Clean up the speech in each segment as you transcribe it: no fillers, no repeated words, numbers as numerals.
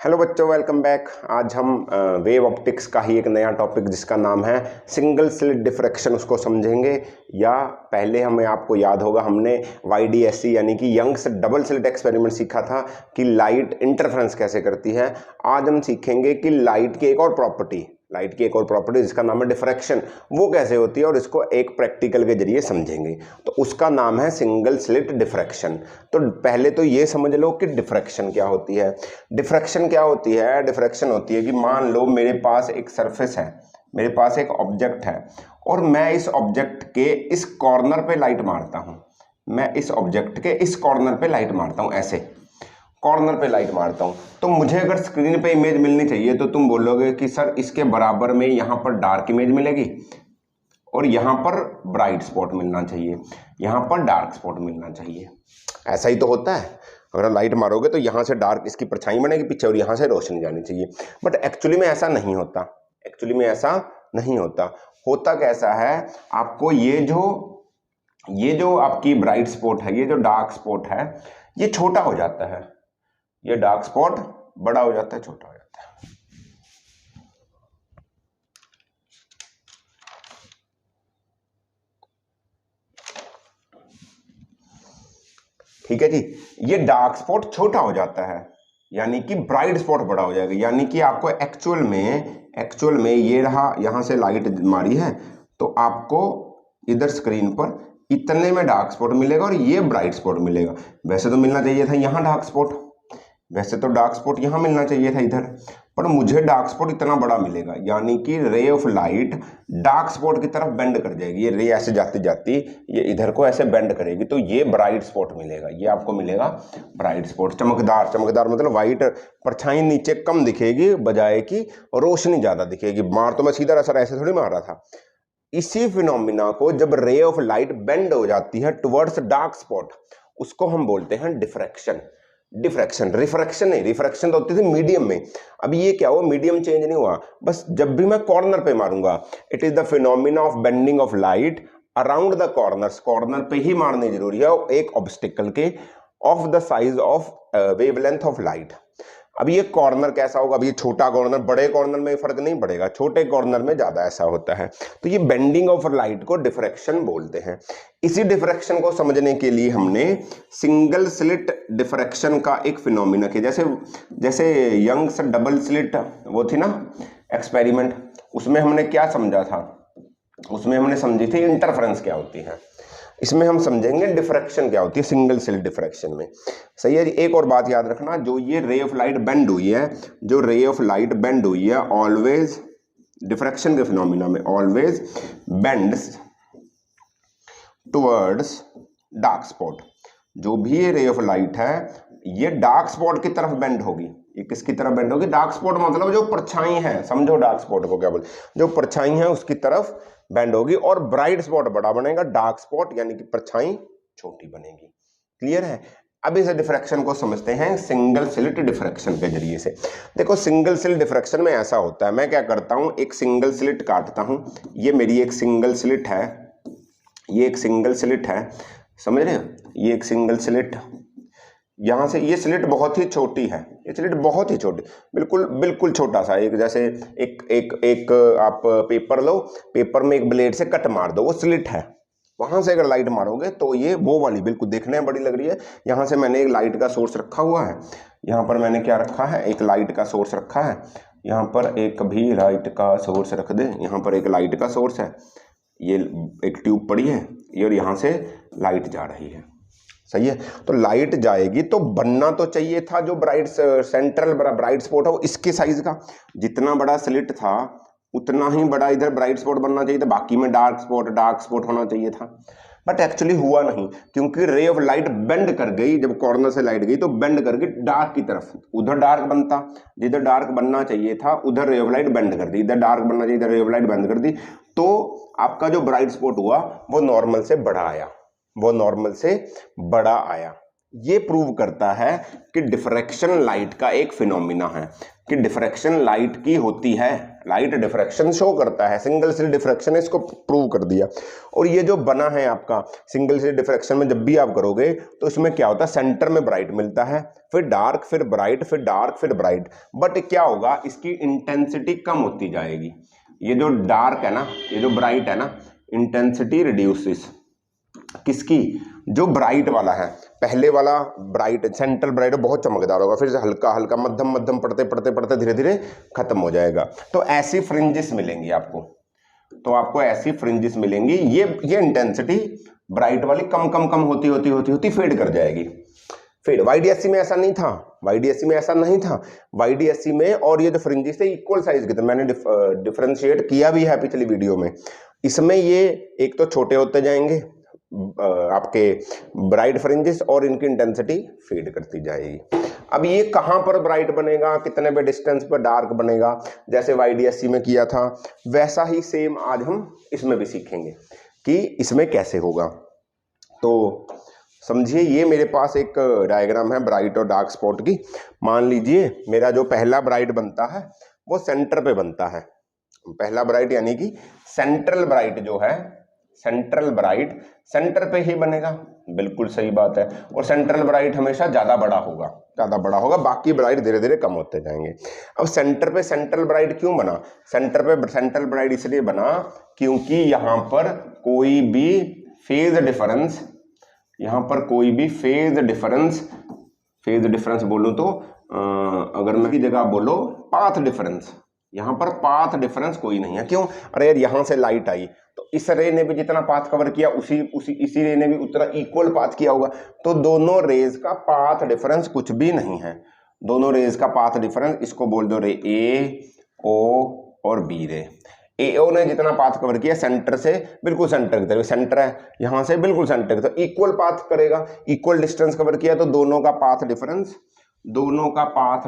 Hello बच्चों, welcome back. आज हम वेव ऑप्टिक्स का ही एक नया टॉपिक जिसका नाम है सिंगल स्लिट डिफ्रैक्शन उसको समझेंगे। या पहले हमें आपको याद होगा हमने YDSC यानी कि यंग्स डबल स्लिट एक्सपेरिमेंट सीखा था कि लाइट इंटरफेरेंस कैसे करती है। आज हम सीखेंगे कि लाइट की एक और प्रॉपर्टी जिसका नाम है डिफ्रैक्शन, वो कैसे होती है और इसको एक प्रैक्टिकल के जरिए समझेंगे। तो उसका नाम है सिंगल स्लिट डिफ्रैक्शन। तो पहले तो ये समझ लो कि डिफ्रैक्शन क्या होती है। डिफ्रैक्शन होती है कि मान लो मेरे पास एक सरफेस है, मेरे पास एक ऑब्जेक्ट है और मैं इस ऑब्जेक्ट के इस कॉर्नर पे लाइट मारता हूं, ऐसे कॉर्नर पे लाइट मारता हूं। तो मुझे अगर स्क्रीन पे इमेज मिलनी चाहिए तो तुम बोलोगे कि सर इसके बराबर में यहां पर डार्क इमेज मिलेगी और यहां पर ब्राइट स्पॉट मिलना चाहिए, यहां पर डार्क स्पॉट मिलना चाहिए। ऐसा ही तो होता है। अगर लाइट मारोगे तो यहां से डार्क इसकी परछाई बनेगी पीछे और यहां से रोशनी जानी चाहिए। बट एक्चुअली में ऐसा नहीं होता। होता कैसा है, आपको ये जो आपकी ब्राइट स्पॉट है, ये जो डार्क स्पॉट है, ये छोटा हो जाता है। ये डार्क स्पॉट बड़ा हो जाता है, छोटा हो जाता है। ठीक है जी, ये डार्क स्पॉट छोटा हो जाता है यानी कि ब्राइट स्पॉट बड़ा हो जाएगा। यानी कि आपको एक्चुअल में ये रहा, यहां से लाइट मारी है तो आपको इधर स्क्रीन पर इतने में डार्क स्पॉट मिलेगा और ये ब्राइट स्पॉट मिलेगा। वैसे तो मिलना चाहिए था यहां डार्क स्पॉट, वैसे तो डार्क स्पॉट यहां मिलना चाहिए था इधर, पर मुझे डार्क स्पॉट इतना बड़ा मिलेगा। यानी कि ray of light dark spot की तरफ बेंड कर जाएगी। ये रे ऐसे जाती जाती ये इधर को ऐसे बेंड करेगी तो ये ब्राइट स्पॉट मिलेगा, ये आपको मिलेगा ब्राइट स्पॉट। चमकदार मतलब वाइट परछाई नीचे कम दिखेगी बजाय कि रोशनी ज्यादा दिखेगी। मार तो मैं सीधा सर ऐसे थोड़ी मार रहा था। इसी फिनोमिना को जब रे ऑफ लाइट बेंड हो जाती है टुवर्ड्स डार्क स्पॉट, उसको हम बोलते हैं डिफ्रैक्शन। रिफ्रैक्शन तो होती थी मीडियम में। अब ये क्या हुआ, मीडियम चेंज नहीं हुआ, बस जब भी मैं कॉर्नर पे मारूंगा, it is the phenomena of bending of light around the corners. Corner पे ही मारनी जरूरी है एक ऑब्स्टिकल के, of the size of wavelength of light. अब ये कॉर्नर कैसा होगा, अब ये छोटा कॉर्नर, बड़े कॉर्नर में फर्क नहीं पड़ेगा, छोटे कॉर्नर में ज्यादा ऐसा होता है। तो ये बेंडिंग ऑफ लाइट को डिफ्रैक्शन बोलते हैं। इसी डिफ्रैक्शन को समझने के लिए हमने सिंगल स्लिट डिफ्रैक्शन का एक फिनोमिना किया। जैसे यंग्स डबल स्लिट वो थी ना एक्सपेरिमेंट, उसमें हमने क्या समझा था, उसमें हमने समझी थी इंटरफेरेंस क्या होती है। इसमें हम समझेंगे डिफ्रैक्शन क्या होती है सिंगल स्लिट डिफ्रैक्शन में। सही है जी। एक और बात याद रखना, जो ये रे ऑफ लाइट बेंड हुई है, ऑलवेज डिफ्रैक्शन के फिनोमिना में always bends towards dark spot. जो भी ये रे ऑफ लाइट है ये डार्क स्पॉट की तरफ बेंड होगी। ये किसकी तरफ बेंड होगी? डार्क स्पॉट मतलब जो परछाई है, समझो डार्क स्पॉट को क्या बोलते, जो परछाई है उसकी तरफ बेंड होगी और ब्राइट स्पॉट बड़ा बनेगा, डार्क स्पॉट यानी कि परछाई छोटी बनेगी। क्लियर है? अब इस डिफ्रैक्शन को समझते हैं सिंगल स्लिट डिफ्रैक्शन के जरिए से। देखो सिंगल स्लिट डिफ्रैक्शन में ऐसा होता है, मैं क्या करता हूं, एक सिंगल स्लिट काटता हूं। ये मेरी एक सिंगल स्लिट है, ये एक सिंगल स्लिट है, समझ रहे हो? ये एक सिंगल स्लिट, यहां से ये स्लिट बहुत ही छोटी है, ये स्लिट बहुत ही छोटी, बिल्कुल छोटा सा, एक जैसे एक आप पेपर लो, पेपर में एक ब्लेड से कट मार दो, वो स्लिट है। वहां से अगर लाइट मारोगे तो ये वो वाली बिल्कुल देखने में बड़ी लग रही है। यहां से मैंने एक लाइट का सोर्स रखा हुआ है, यहां पर मैंने क्या रखा है, एक लाइट का सोर्स रखा है। यहां पर एक भी लाइट का सोर्स रख दे, यहां पर एक लाइट का सोर्स है, ये एक ट्यूब पड़ी है ये, और यहां से लाइट जा रही है। सही है? तो लाइट जाएगी तो बनना तो चाहिए था जो सेंट्रल ब्राइट स्पॉट है वो इसके साइज का। जितना बड़ा स्लिट था उतना ही बड़ा इधर ब्राइट स्पॉट बनना चाहिए था, बाकी में डार्क स्पॉट होना चाहिए था। बट एक्चुअली हुआ नहीं, क्योंकि रे ऑफ लाइट बेंड कर गई, जब कॉर्नर से लाइट गई तो बेंड कर गई डार्क की तरफ। उधर डार्क बनता, जिधर डार्क बनना चाहिए था उधर रे ऑफ लाइट बेंड कर दी, इधर डार्क बनना चाहिए इधर रे ऑफ लाइट बेंड कर दी। तो आपका जो ब्राइट स्पॉट हुआ वो नॉर्मल से बड़ा आया, ये प्रूव करता है कि डिफ्रैक्शन लाइट का एक फिनोमिना है, कि डिफ्रैक्शन लाइट की होती है, लाइट डिफ्रैक्शन शो करता है, सिंगल स्लिट डिफ्रैक्शन, इसको प्रूव कर दिया। और ये जो बना है आपका सिंगल स्लिट डिफ्रैक्शन में जब भी आप करोगे तो इसमें क्या होता है, सेंटर में ब्राइट मिलता है, फिर डार्क, फिर ब्राइट, फिर डार्क, फिर ब्राइट। बट क्या होगा, इसकी इंटेंसिटी कम होती जाएगी। ये जो डार्क है ना, ये जो ब्राइट है ना, इंटेंसिटी रिड्यूसेस किसकी, जो ब्राइट वाला है। पहले वाला ब्राइट, सेंट्रल ब्राइट बहुत चमकदार होगा, फिर से हल्का हल्का मध्यम मध्यम पढ़ते पढ़ते पढ़ते धीरे धीरे खत्म हो जाएगा। तो ऐसी फ्रिंजेस मिलेंगी आपको, तो आपको ऐसी फ्रिंजेस मिलेंगी। ये इंटेंसिटी ब्राइट वाली कम कम कम होती होती होती होती फेड कर जाएगी। फिर YDSC में ऐसा नहीं था, YDSC में ऐसा नहीं था। YDSC में और ये जो फ्रिंजेस थे इक्वल साइज के थे, मैंने डिफरेंशिएट किया भी है पिछली वीडियो में। इसमें ये एक तो छोटे होते जाएंगे आपके ब्राइट फ्रिंजेस, और इनकी इंटेंसिटी फेड करती जाएगी। अब ये कहां पर ब्राइट बनेगा, कितने पे डिस्टेंस पर डार्क बनेगा, जैसे YDSC में किया था वैसा ही सेम आज हम इसमें भी सीखेंगे कि इसमें कैसे होगा। तो समझिए, ये मेरे पास एक डायग्राम है ब्राइट और डार्क स्पॉट की। मान लीजिए मेरा जो पहला ब्राइट बनता है वो सेंटर पे बनता है। पहला ब्राइट यानी कि सेंट्रल ब्राइट जो है, सेंट्रल ब्राइट सेंटर पे ही बनेगा, बिल्कुल सही बात है। और सेंट्रल ब्राइट हमेशा ज्यादा बड़ा होगा, ज्यादा बड़ा होगा, बाकी ब्राइट धीरे धीरे कम होते जाएंगे। अब सेंटर पे सेंट्रल ब्राइट क्यों बना, सेंटर पे सेंट्रल ब्राइट इसलिए बना क्योंकि यहां पर कोई भी फेज डिफरेंस, यहां पर कोई भी फेज डिफरेंस बोलूं तो अगर मैं की जगह बोलो पाथ डिफरेंस, यहां पर पाथ डिफरेंस कोई नहीं है। क्यों, अरे यार यहां से लाइट आई तो इस रे ने भी जितना पाथ कवर किया इसी रे ने भी उतना इक्वल पाथ किया होगा, तो दोनों रेज का पाथ डिफरेंस कुछ भी नहीं है। दोनों रेज का पाथ डिफरेंस, इसको बोल दो रे ए ओ और बी रे। एओ ने जितना पाथ कवर किया सेंटर से बिल्कुल सेंटर की तरफ, सेंटर है यहां से बिल्कुल सेंटर की तरफ, इक्वल पाथ करेगा, इक्वल डिस्टेंस कवर किया, तो दोनों का पाथ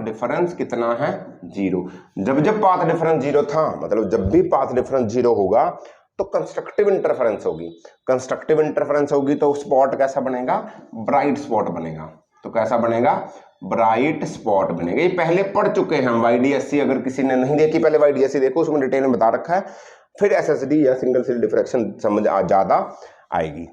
डिफरेंस कितना है, 0। जब पाथ डिफरेंस 0 था, मतलब जब भी पाथ डिफरेंस 0 होगा तो कंस्ट्रक्टिव इंटरफेरेंस होगी। कंस्ट्रक्टिव इंटरफेरेंस होगी तो स्पॉट कैसा बनेगा, ब्राइट स्पॉट बनेगा। तो कैसा बनेगा, ब्राइट स्पॉट बनेगा। ये पहले पढ़ चुके हैं हम YDSC, अगर किसी ने नहीं देखी पहले YDSC देखो, उसमें डिटेल में बता रखा है। फिर SSD या सिंगल स्लिट डिफ्रैक्शन समझ ज्यादा आएगी।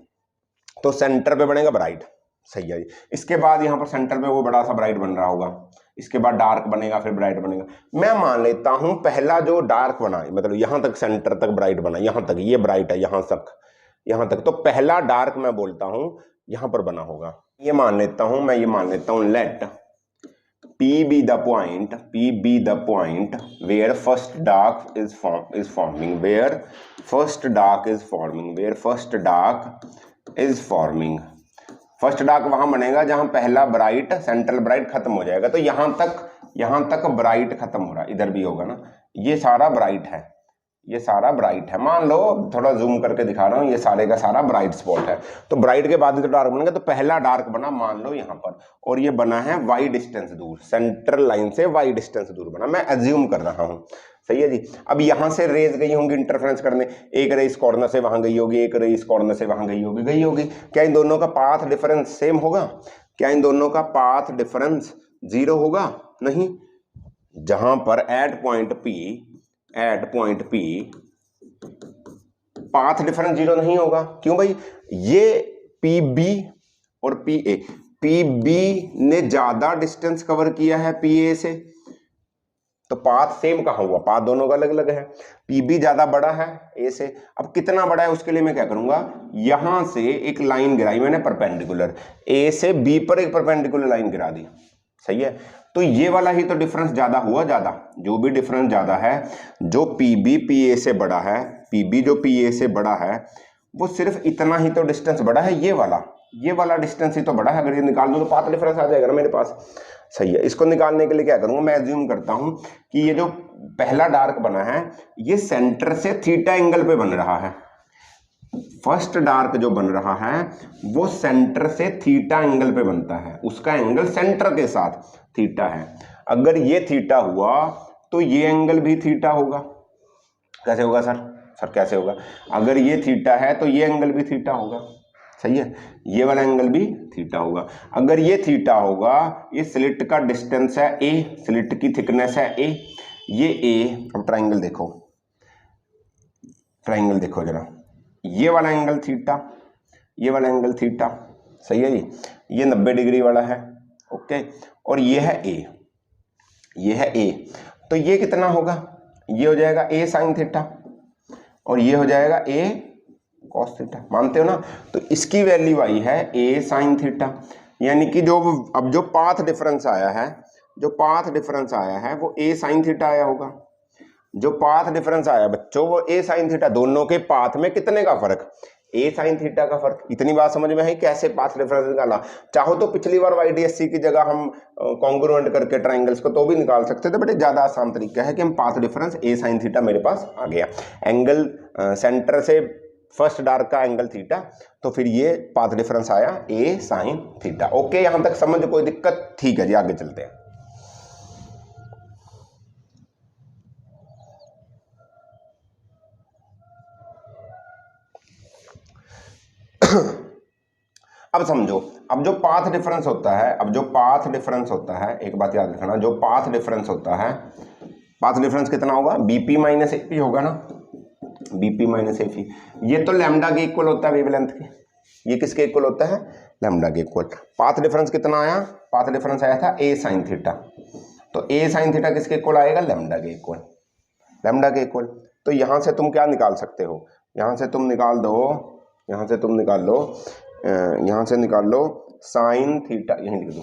तो सेंटर पे बनेगा ब्राइट, सही है। इसके बाद यहाँ पर सेंटर पे वो बड़ा सा ब्राइट बन रहा होगा, इसके बाद डार्क बनेगा, फिर ब्राइट बनेगा। मैं मान लेता हूं पहला जो डार्क बना, मतलब यहां तक सेंटर तक ब्राइट बना, यहां तक ये ब्राइट है, यहां तक, तो पहला डार्क मैं बोलता हूं यहां पर बना होगा। ये मान लेता हूं let P be the point where first dark is forming, first dark वहां बनेगा जहां पहला ब्राइट, सेंट्रल ब्राइट खत्म हो जाएगा। तो यहां तक ब्राइट खत्म हो रहा है, इधर भी होगा ना, ये सारा ब्राइट है, ये सारा ब्राइट है। मान लो थोड़ा जूम करके दिखा रहा हूं, ये सारे का सारा ब्राइट स्पॉट है। तो ब्राइट के बाद तो डार्क बनेगा, तो पहला डार्क बना मान लो यहां पर, और ये बना है y डिस्टेंस दूर, सेंट्रल लाइन से y डिस्टेंस दूर बना, मैं एज्यूम कर रहा हूं, सही है जी। अब यहां से रेज गई होंगी इंटरफेरेंस करने, एक रे इस कॉर्नर से वहां गई होगी, एक रे इस कॉर्नर से वहां गई होगी। क्या इन दोनों का पाथ डिफरेंस सेम होगा, क्या इन दोनों का पाथ डिफरेंस 0 होगा, नहीं। जहां पर at point P path difference 0 नहीं होगा, क्यों भाई, ये PB और PB ने ज्यादा डिस्टेंस कवर किया है PA से, तो पाथ सेम कहां हुआ, पाथ दोनों का अलग अलग है। PB ज्यादा बड़ा है A से, अब कितना बड़ा है उसके लिए मैं क्या करूंगा, यहां से एक लाइन गिराई मैंने परपेंडिकुलर, A से B पर एक परपेंडिकुलर लाइन गिरा दी, सही है। तो ये वाला ही तो डिफरेंस ज्यादा हुआ, ज्यादा जो भी डिफरेंस ज्यादा है, जो PB PA से बड़ा है, PB जो PA से बड़ा है, वो सिर्फ इतना ही तो डिस्टेंस बड़ा है, ये वाला डिस्टेंस ही तो बड़ा है। अगर ये निकाल दूं तो पाथ डिफरेंस आ जाएगा ना मेरे पास, सही है। इसको निकालने के लिए क्या करूंगा, मैं एज्यूम करता हूं कि ये जो पहला डार्क बना है ये सेंटर से थीटा एंगल पे बन रहा है। फर्स्ट डार्क जो बन रहा है वो सेंटर से थीटा एंगल पे बनता है, उसका एंगल सेंटर के साथ थीटा है। अगर ये थीटा हुआ तो ये एंगल भी थीटा होगा। कैसे होगा सर कैसे होगा, अगर ये थीटा है तो ये एंगल भी थीटा होगा, सही है, ये वाला एंगल भी थीटा होगा। अगर ये थीटा होगा, ये स्लिट का डिस्टेंस है ए, स्लिट की थिकनेस है ए, ये ए। अब ट्राइंगल देखो, ट्राइंगल देखो जरा, ये वाला एंगल थीटा, ये वाला एंगल थीटा, सही है जी, ये 90 डिग्री वाला है, ओके, और ये है ए, ये है ए, तो ये कितना होगा, ये हो जाएगा ए साइन थीटा और ये हो जाएगा ए कॉस थीटा, मानते हो ना। तो इसकी वैल्यू आई है ए साइन थीटा, यानी कि जो अब जो पाथ डिफरेंस आया है, जो पाथ डिफरेंस आया है वो ए साइन थीटा आया होगा। जो पाथ डिफरेंस आया बच्चों वो ए साइन थीटा, दोनों के पाथ में कितने का फर्क, ए साइन थीटा का फर्क। इतनी बात समझ में है कैसे पाथ डिफरेंस निकाला। चाहो तो पिछली बार YDSC की जगह हम कॉन्ग्रुएंट करके ट्राइंगल्स को तो भी निकाल सकते थे, बट ज्यादा आसान तरीका है कि हम पाथ डिफरेंस ए साइन थीटा मेरे पास आ गया, एंगल सेंटर से फर्स्ट डार्क का एंगल थीटा, तो फिर ये पाथ डिफरेंस आया ए साइन थीटा। ओके, यहां तक समझ, कोई दिक्कत, ठीक है जी, आगे चलते हैं। अब समझो, अब जो पाथ डिफरेंस होता है, अब जो पाथ डिफरेंस होता है, एक बात याद रखना, जो पाथ डिफरेंस होता है, पाथ डिफरेंस कितना होगा, बीपी माइनस एपी होगा ना, बीपी माइनस एपी। ये तो लैम्डा के इक्वल होता है वेवलेंथ के, ये किसके इक्वल होता है, लैम्डा के इक्वल। पाथ डिफरेंस कितना आया, पाथ डिफरेंस आया था ए साइन थीटा, तो ए साइन थीटा किसके इक्वल आएगा, लैम्डा के इक्वल, लैम्डा के इक्वल। तो यहां से तुम क्या निकाल सकते हो, यहां से तुम निकाल दो, यहां से तुम निकाल लो, यहां से निकाल लो साइन थीटा, यहीं लिख दो,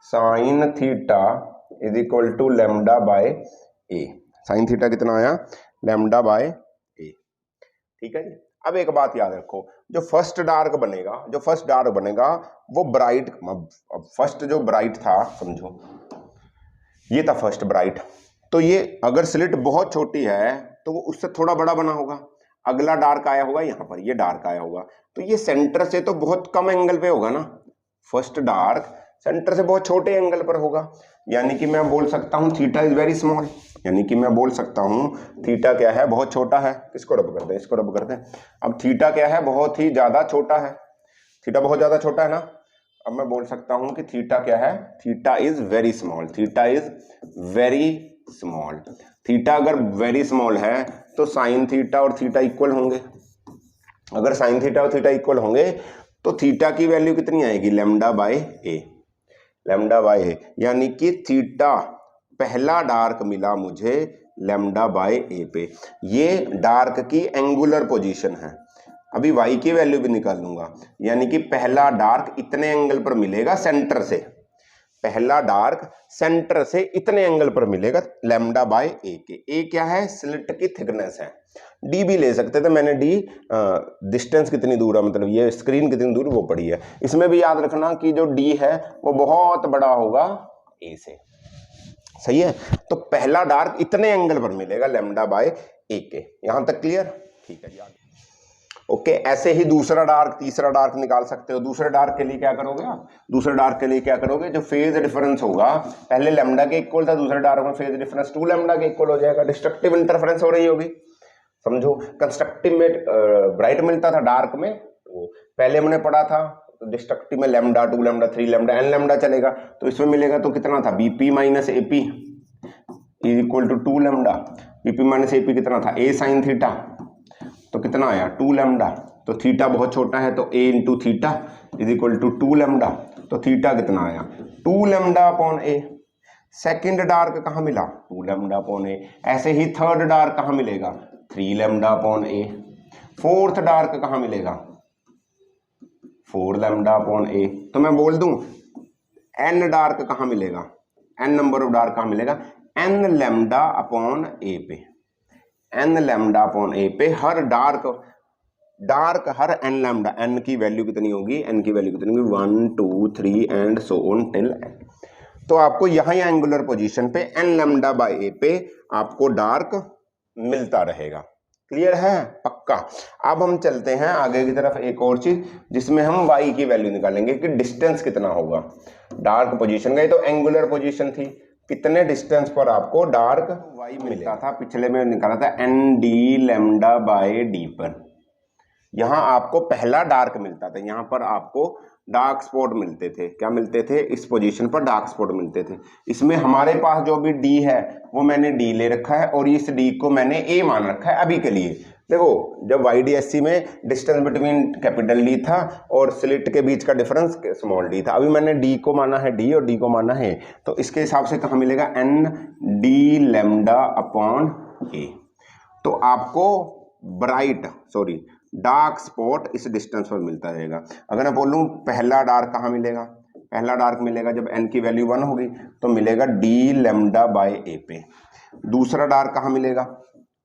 sine theta is equal to lambda by a. Sine theta कितना आया, लैम्डा बाय ए, ठीक है जी। अब एक बात याद रखो, जो फर्स्ट डार्क बनेगा, जो फर्स्ट डार्क बनेगा वो ब्राइट, फर्स्ट जो ब्राइट था, समझो ये था फर्स्ट ब्राइट, तो ये अगर स्लिट बहुत छोटी है तो वो उससे थोड़ा बड़ा बना होगा, अगला डार्क आया होगा यहाँ पर, ये डार्क आया होगा, तो ये सेंटर से तो बहुत कम एंगल पे होगा ना, फर्स्ट डार्क सेंटर से बहुत छोटे एंगल पर होगा, यानी कि मैं बोल सकता हूँ थीटा इज वेरी स्मॉल, यानी कि मैं बोल सकता हूँ थीटा क्या है, बहुत छोटा है। किसको रब करते हैं, इसको रब करते हैं। अब थीटा क्या है, बहुत ही ज्यादा छोटा है, थीटा बहुत ज्यादा छोटा है ना। अब मैं बोल सकता हूँ कि थीटा क्या है, theta is very small, theta is very small. Theta अगर वेरी स्मॉल है तो साइन थीटा और थीटा इक्वल होंगे, अगर साइन थीटा और थीटा इक्वल होंगे तो थीटा की वैल्यू कितनी आएगी, lambda by a, lambda by a, यानी कि थीटा पहला डार्क मिला मुझे लैम्डा बाय ए पे। ये डार्क की एंगुलर पोजीशन है, अभी वाई की वैल्यू भी निकाल लूंगा, यानी कि पहला डार्क इतने एंगल पर मिलेगा सेंटर से, पहला डार्क सेंटर से इतने एंगल पर मिलेगा लैम्डा बाय ए के। ए क्या है, स्लिट की थिकनेस है, डी भी ले सकते थे, मैंने डी डिस्टेंस कितनी दूर है, मतलब ये स्क्रीन कितनी दूर वो पड़ी है। इसमें भी याद रखना कि जो डी है वो बहुत बड़ा होगा ए से, सही है। तो पहला डार्क इतने एंगल पर मिलेगा लैम्डा बाय ए के, यहां तक क्लियर, ठीक है जी। ओके, ऐसे ही दूसरा डार्क, तीसरा डार्क निकाल सकते हो। दूसरे डार्क के लिए क्या करोगे आप, दूसरे डार्क के लिए क्या करोगे, जो फेज डिफरेंस होगा, पहले लैम्डा के इक्वल था, दूसरे डार्क में फेज डिफरेंस 2 लैम्डा के इक्वल हो जाएगा, डिस्ट्रक्टिव इंटरफेरेंस हो रही होगी, समझो। कंस्ट्रक्टिव में ब्राइट मिलता था, डार्क में वो पहले हमने पढ़ा था डिस्ट्रक्टिव में lambda, 2 lambda, 3 lambda, n lambda चलेगा, तो इसमें मिलेगा तो कितना था, BP minus AP is equal to 2 lambda. BP minus AP कितना था, ए साइन थीटा, तो कितना आया 2 लैम्डा, तो थीटा बहुत छोटा है तो a into theta is equal to 2 lambda, तो थीटा कितना आया 2 lambda upon a। Second dark कहाँ मिला, 2 लैम्डा अपॉन a। ऐसे ही थर्ड डार्क कहाँ मिलेगा, 3 lambda upon a। Fourth dark कहाँ मिलेगा, 4 लैम्डा अपॉन a। तो मैं बोल दूं n डार्क कहाँ मिलेगा, n नंबर ऑफ डार्क कहाँ मिलेगा, n लैम्डा अपॉन a पे, n लैम्डा अपॉन a पे हर डार्क हर n लैम्डा, n की वैल्यू कितनी होगी, n की वैल्यू कितनी होगी 1 2 3 and so on till n। तो आपको यहाँ एंगुलर पोजीशन पे n लैम्डा बाय a पे आपको डार्क मिलता रहेगा, क्लियर है, पक्का। अब हम चलते हैं आगे की तरफ, एक और चीज जिसमें हम y की वैल्यू निकालेंगे कि डिस्टेंस कितना होगा डार्क पोजीशन का। ये तो एंगुलर पोजीशन थी, कितने डिस्टेंस पर आपको डार्क y मिलता था, पिछले में निकाला था n d lambda by d पर। यहाँ आपको पहला डार्क मिलता था, यहाँ पर आपको डार्क स्पॉट मिलते थे। क्या मिलते थे? इस पोजीशन पर डार्क स्पॉट मिलते थे। इसमें हमारे पास जो भी डी है वो मैंने डी ले रखा है और इस डी को मैंने ए मान रखा है अभी के लिए। देखो जब YDSC में डिस्टेंस बिटवीन कैपिटल डी था और स्लिट के बीच का डिफरेंस स्मॉल डी था, अभी मैंने डी को माना है डी और डी को माना है, तो इसके हिसाब से कहाँ मिलेगा? एन डी लैम्डा अपॉन ए। तो आपको डार्क स्पॉट इस डिस्टेंस पर मिलता रहेगा। अगर मैं बोलूं पहला डार्क कहाँ मिलेगा? पहला डार्क मिलेगा जब n की वैल्यू 1 होगी तो मिलेगा डी लैम्डा बाय ए पे। दूसरा डार्क कहाँ मिलेगा?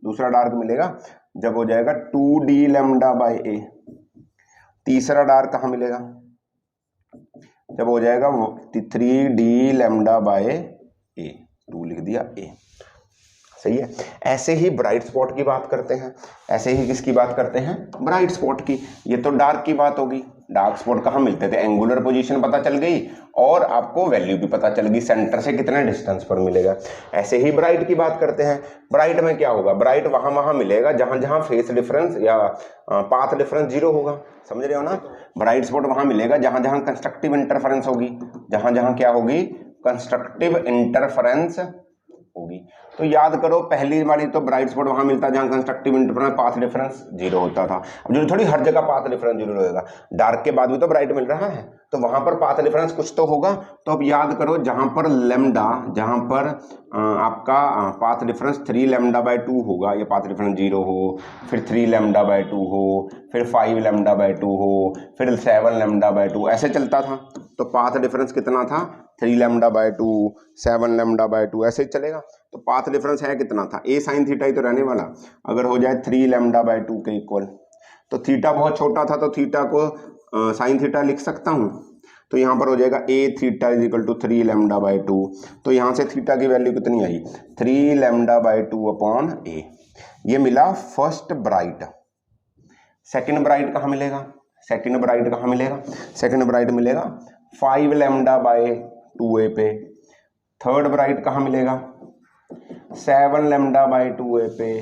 दूसरा डार्क मिलेगा जब हो जाएगा 2d लैम्डा बाय ए। तीसरा डार्क कहाँ मिलेगा? जब हो जाएगा 3d लैम्डा बाय ए। 2 लिख दिया ए। सही है। ऐसे ही ब्राइट स्पॉट की बात करते हैं। ऐसे ही किसकी बात करते हैं? ब्राइट स्पॉट की। ये तो डार्क की बात होगी। डार्क स्पॉट कहाँ मिलते थे? एंगुलर पोजीशन पता चल गई और आपको वैल्यू भी पता चल गई, सेंटर से कितने डिस्टेंस पर मिलेगा। ऐसे ही ब्राइट की बात करते हैं। ब्राइट में क्या होगा? ब्राइट वहां मिलेगा जहां जहां फेस डिफरेंस या पाथ डिफरेंस 0 होगा। समझ रहे हो ना? ब्राइट स्पॉट वहां मिलेगा जहां जहां कंस्ट्रक्टिव इंटरफेरेंस होगी, जहां जहां क्या होगी? कंस्ट्रक्टिव इंटरफेरेंस होगी। तो याद करो पहली वाली तो ब्राइट स्पॉट वहां मिलता है जहां कंस्ट्रक्टिव इंटरफेरेंस पाथ डिफरेंस 0 होता था। अब जो थोड़ी हर जगह पाथ डिफरेंस 0 रहेगा, डार्क के बाद भी तो ब्राइट मिल रहा है तो वहां पर पाथ डिफरेंस कुछ तो होगा। तो अब याद करो जहां पर लैम्डा, जहां पर आपका पाथ डिफरेंस 3 लैम्डा बाय 2 होगा, या पाथ डिफरेंस 0 हो, फिर 3 लैम्डा बाय 2 हो, फिर 5 लैम्डा बाय 2 हो, फिर 7 लैम्डा बाय 2, ऐसे चलता था। तो पाथ डिफरेंस कितना था? 3 लैम्डा बाय 2, 7 लैम्डा बाय 2, ऐसे ही चलेगा। तो पाथ डिफरेंस है कितना था? ए साइन थीटा ही तो रहने वाला। अगर हो जाए 3 लैम्डा बाय 2 के इक्वल, तो थीटा बहुत छोटा था तो थीटा को साइन थीटा लिख सकता हूँ। तो यहाँ पर हो जाएगा a theta is equal to 3 lambda by 2। तो यहाँ से थीटा की वैल्यू कितनी आई? 3 लैम्डा बाय 2 अपॉन ए। ये मिला फर्स्ट ब्राइट। सेकेंड ब्राइट कहाँ मिलेगा? सेकेंड ब्राइट कहाँ मिलेगा? सेकेंड ब्राइट मिलेगा 5 लैम्डा बाय 2a पे। थर्ड ब्राइट कहाँ मिलेगा? 7 लैम्डा बाय 2a पे।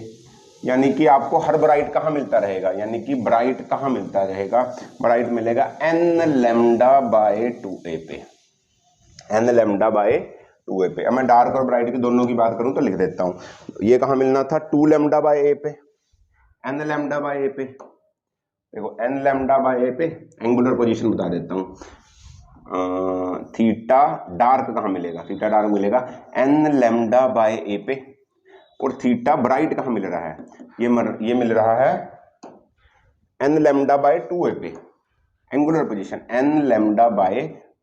यानी कि आपको हर ब्राइट कहाँ मिलता रहेगा? यानी कि ब्राइट कहाँ मिलता रहेगा? ब्राइट मिलेगा n लैम्डा बाय 2a पे। n लैम्डा बाय 2a पे। अब मैं डार्क और ब्राइट की दोनों की बात करूं तो लिख देता हूं। ये कहाँ मिलना था? 2 लैम्डा बाय a पे, n लैम्डा बाय a पे। देखो n लैम्डा बाय a पे एंगुलर पोजीशन बता देता हूँ। थीटा डार्क कहाँ मिलेगा? थीटा डार्क मिलेगा n लैम्डा बाय a पे। और थीटा ब्राइट कहाँ मिल रहा है? ये मिल रहा है n लैम्डा बाय 2a पे। Angular position n lambda by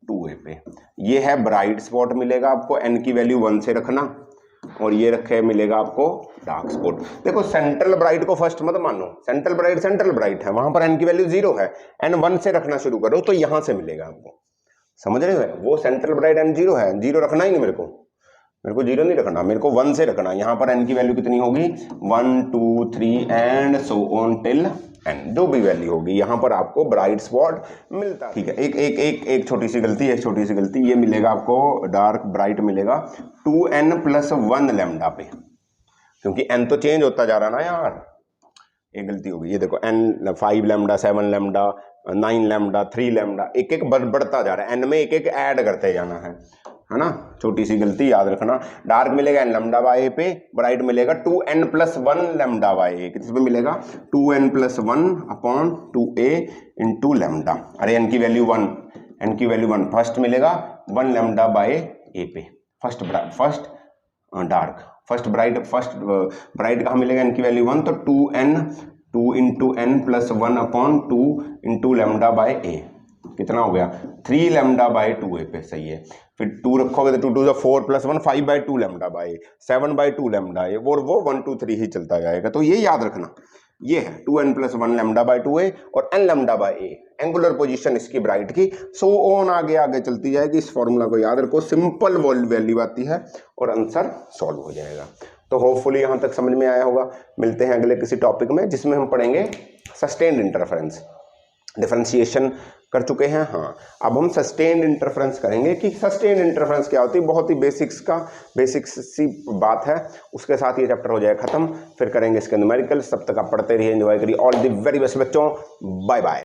2a पे। ये है ब्राइट स्पॉट मिलेगा आपको, n की वैल्यू 1 से रखना, और ये रखे मिलेगा आपको डार्क स्पॉट। देखो सेंट्रल ब्राइट को फर्स्ट मत मानो, सेंट्रल ब्राइट है, वहां पर n की वैल्यू 0 है, n 1 से रखना शुरू करो तो यहां से मिलेगा आपको। समझ रहे हो? वो सेंट्रल ब्राइट n 0 है, 0 रखना ही नहीं मेरे को 0 नहीं रखना, मेरे को 1 से रखना। यहाँ पर n की वैल्यू कितनी होगी? 1 2 3 and so on till n, जो भी वैल्यू होगी यहाँ पर आपको ब्राइट स्पॉट मिलता है। ठीक है, एक छोटी सी गलती, ये मिलेगा आपको डार्क ब्राइट मिलेगा 2n + 1 लैम्डा पे, क्योंकि n तो चेंज होता जा रहा ना यार, एक गलती हो गई। ये देखो n 5 lambda, 7 lambda, 9 lambda, 3 lambda, एक बढ़ता जा रहा है, n में एक ऐड करते जाना है ना। छोटी सी गलती याद रखना। डार्क मिलेगा n लैम्डा बाय a पे, ब्राइट मिलेगा 2n + 1 लैम्डा बाय a। किस पे मिलेगा? 2n + 1 upon 2a into lambda. अरे n की वैल्यू 1, फर्स्ट मिलेगा 1 लैम्डा बाय a पे। फर्स्ट ब्राइट कहाँ मिलेगा? n की वैल्यू 1, तो 2 into n + 1 upon 2 into lambda by a। कितना हो गया? 3 लैम्डा बाय 2a पे। सही है। फिर 2 रखोगे तो 2 2 4 + 1 5 by 2 lambda by 7 by 2 lambda है, वो 1 2 3 ही चलता जाएगा। तो ये याद रखना, ये है 2n + 1 लैम्डा बाय 2a और n lambda by a, angular position इसकी ब्राइट की। सो ऑन आगे चलती जाएगी। इस फॉर्मूला को याद रखो, सिंपल वैल्यू आती है और आंसर सॉल्व हो जाएगा। तो होपफुली यहाँ तक समझ में आया होगा। मिलते हैं अगले किसी टॉपिक में जिसमें हम पढ़ेंगे सस्टेन्ड इंटरफेरेंस, डिफरेंशिएशन कर चुके हैं। हाँ, अब हम सस्टेन्ड इंटरफ्रेंस करेंगे कि सस्टेन्ड इंटरफ्रेंस क्या होती है, बहुत ही बेसिक्स सी बात है। उसके साथ ये चैप्टर हो जाए खत्म, फिर करेंगे इसके न्यूमेरिकल्स। तब तक आप पढ़ते रहिए, एंजॉय करिए। ऑल द वेरी बेस्ट बच्चों, बाय बाय।